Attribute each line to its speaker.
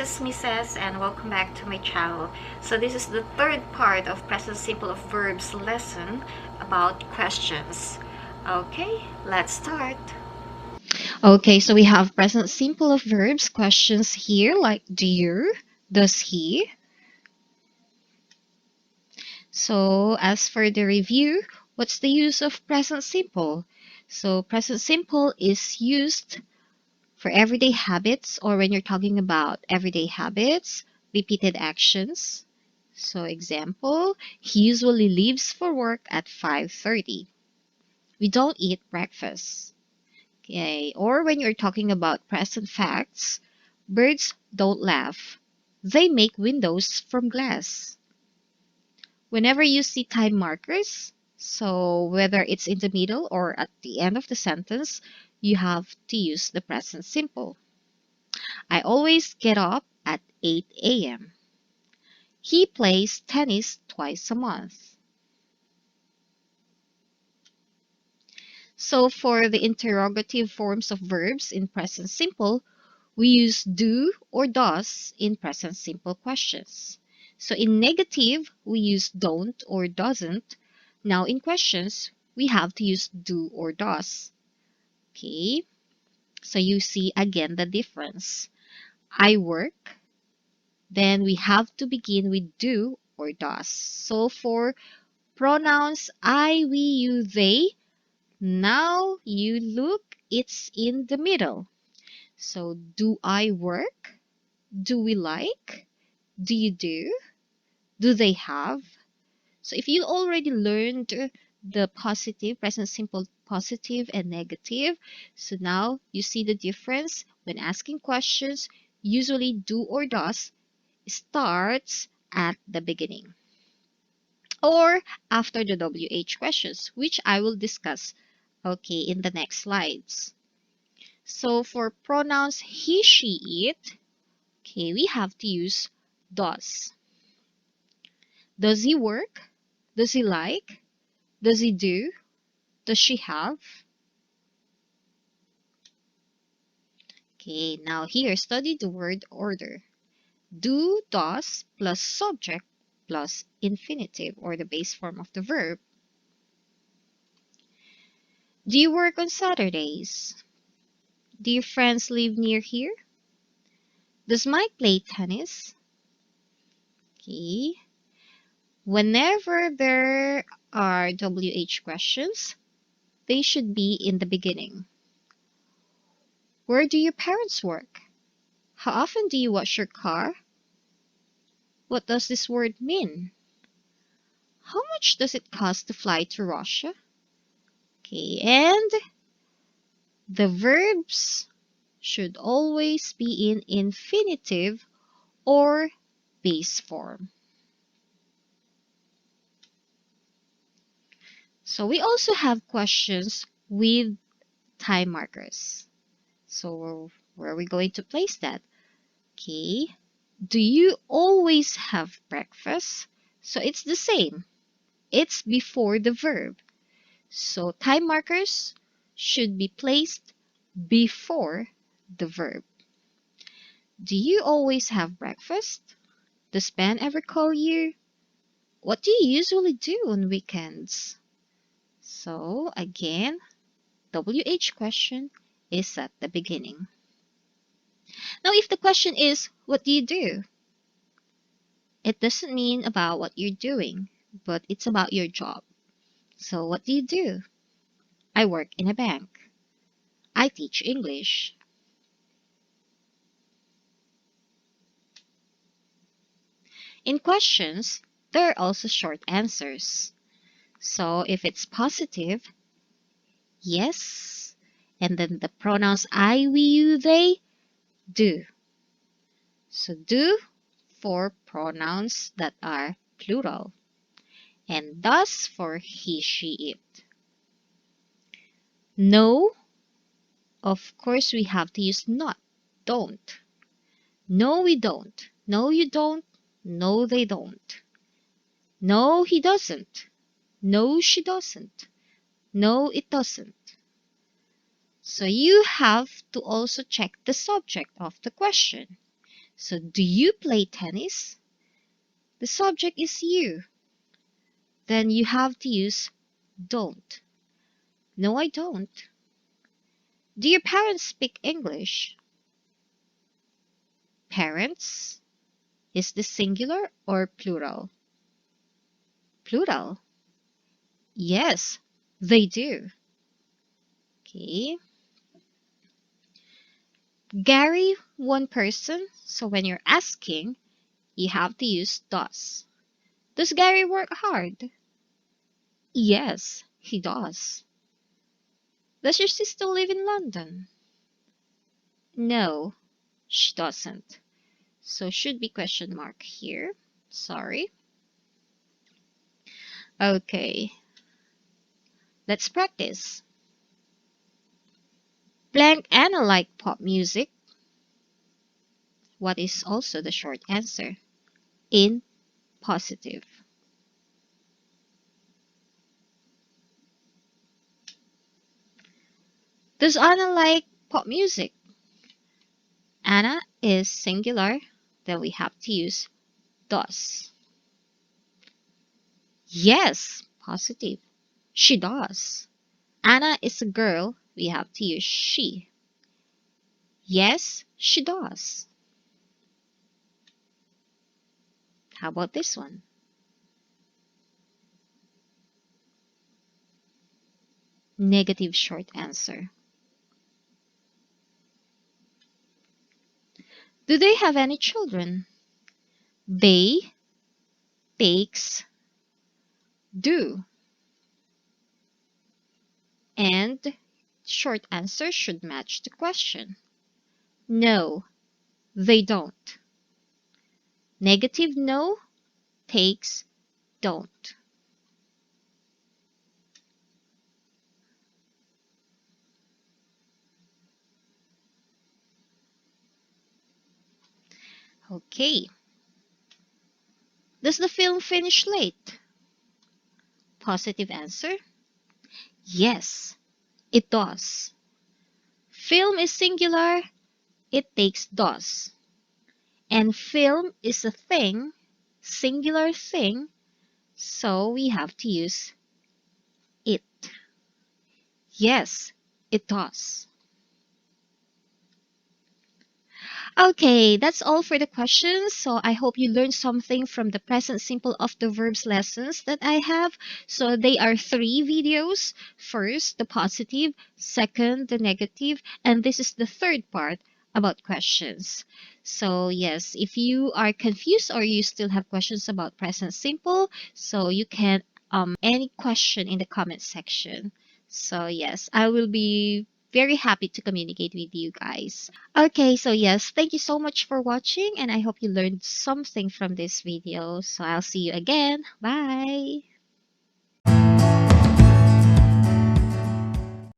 Speaker 1: is Mrs. and welcome back to my channel. So this is the third part of present simple of verbs lesson about questions. Okay, let's start.
Speaker 2: Okay, so we have present simple of verbs questions here like do you, does he. So as for the review, what's the use of present simple? So present simple is used for everyday habits or when you're talking about everyday habits, repeated actions. So example, he usually leaves for work at 5:30. We don't eat breakfast. Okay, or when you're talking about present facts, birds don't laugh. They make windows from glass. Whenever you see time markers, so whether it's in the middle or at the end of the sentence, you have to use the present simple. I always get up at 8 a.m. He plays tennis twice a month. So for the interrogative forms of verbs in present simple, we use do or does in present simple questions. So in negative, we use don't or doesn't. Now in questions, we have to use do or does. Okay, so you see again the difference. I work, then we have to begin with do or does. So for pronouns I, we, you, they, now you look, it's in the middle. So do I work? Do we like? Do you do? Do they have? So if you already learned the positive, present simple positive and negative, so now you see the difference when asking questions, usually do or does starts at the beginning or after the WH questions, which I will discuss okay in the next slides. So for pronouns he, she, it, okay, we have to use does. Does he work? Does he like? Does he do? Does she have? Okay, now here, study the word order. Do, does, plus subject, plus infinitive, or the base form of the verb. Do you work on Saturdays? Do your friends live near here? Does Mike play tennis? Okay. Whenever there are WH questions, they should be in the beginning. Where do your parents work? How often do you wash your car? What does this word mean? How much does it cost to fly to Russia? Okay, and the verbs should always be in infinitive or base form. So we also have questions with time markers. So where are we going to place that? Okay, do you always have breakfast? So it's the same. It's before the verb. So time markers should be placed before the verb. Do you always have breakfast? Does Ben ever call you? What do you usually do on weekends? So again, WH question is at the beginning. Now if the question is, what do you do? It doesn't mean about what you're doing, but it's about your job. So what do you do? I work in a bank. I teach English. In questions, there are also short answers. So if it's positive, yes, and then the pronouns I, we, you, they, do. So do for pronouns that are plural, and does for he, she, it. No, of course we have to use not, don't. No, we don't. No, you don't. No, they don't. No, he doesn't. No, she doesn't. No, it doesn't. So you have to also check the subject of the question. So, do you play tennis? The subject is you. Then you have to use don't. No, I don't. Do your parents speak English? Parents? Is this singular or plural? Plural. Yes, they do. Okay. Gary, one person. So when you're asking, you have to use does. Does Gary work hard? Yes, he does. Does your sister live in London? No, she doesn't. So should be question mark here. Sorry. Okay, let's practice. Blank Anna like pop music. What is also the short answer? In positive. Does Anna like pop music? Anna is singular, then we have to use does. Yes, positive. She does. Anna is a girl, we have to use she. Yes, she does. How about this one? Negative short answer. Do they have any children? They, takes, do. And short answer should match the question. No, they don't. Negative no, takes, don't. Okay. Does the film finish late? Positive answer. Yes, it does. Film is singular, it takes does. And film is a thing, singular thing, so we have to use it. Yes, it does. Okay, that's all for the questions. So I hope you learned something from the present simple of the verbs lessons that I have. So they are three videos. First, the positive, second, the negative, and this is the third part about questions. So yes, if you are confused or you still have questions about present simple, so you can any question in the comment section. So yes, I will be very happy to communicate with you guys. Okay, so yes, thank you so much for watching and I hope you learned something from this video. So I'll see you again. Bye!